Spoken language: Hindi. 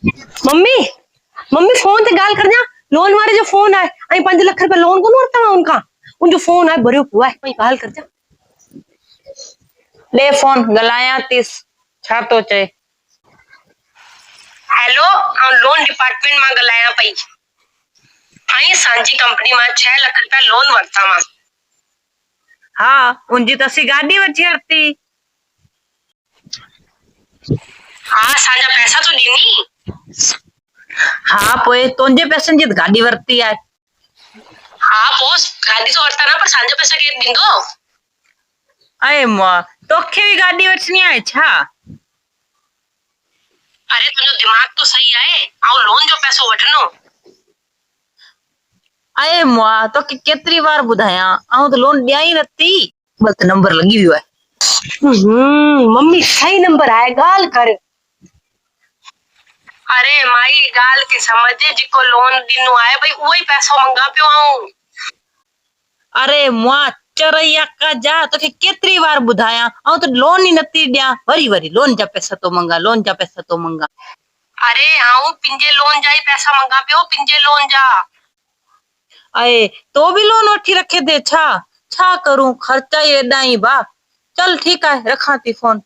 मम्मी मम्मी फोन ते गाल करना। लोन वाले जो फोन आए आई 5 लाख रुपए लोन को नोटता है उनका। उन जो फोन आए भरे हुआ है वही गाल कर जा। ले फोन गलाया तीस छा तो चे। हेलो लोन डिपार्टमेंट में गलाया पई। आई सांजी कंपनी में 6 लाख रुपया लोन वरता मा। हाँ उनजी तसी गाड़ी वची हरती। हाँ सांजा पैसा तो देनी। हाँ पोए तुझे पैसे जी गाड़ी वरती है। हाँ पोस गाड़ी तो वरता ना पर सांजा पैसा के दिन दो। अरे मां तोखे भी गाड़ी वचनी है छा। अरे तुझो दिमाग तो सही है आओ लोन जो पैसो वठनो। अरे मां तो केतरी बार बुधाया आऊं तो लोन दिया ही नती बस नंबर लगी हुआ है। मम्मी सही नंबर आए गाल कर। अरे माई गाल के समझे जिको लोन दिनो आए भाई वही पैसो मंगा पियो आऊं। अरे मां चरैया का जा तो केतरी बार बुधाया आऊं तो लोन ही नती दिया वरी वरी लोन जा पैसा तो मंगा लोन जा पैसा तो मंगा। अरे आऊं पिंजे लोन जाई पैसा मंगा पियो पिंजे लोन जा। अरे तो भी लोन वठी रखे थे छा छा करूं खर्चा ही एडा ही बा। चल ठीक है रखा ती फोन।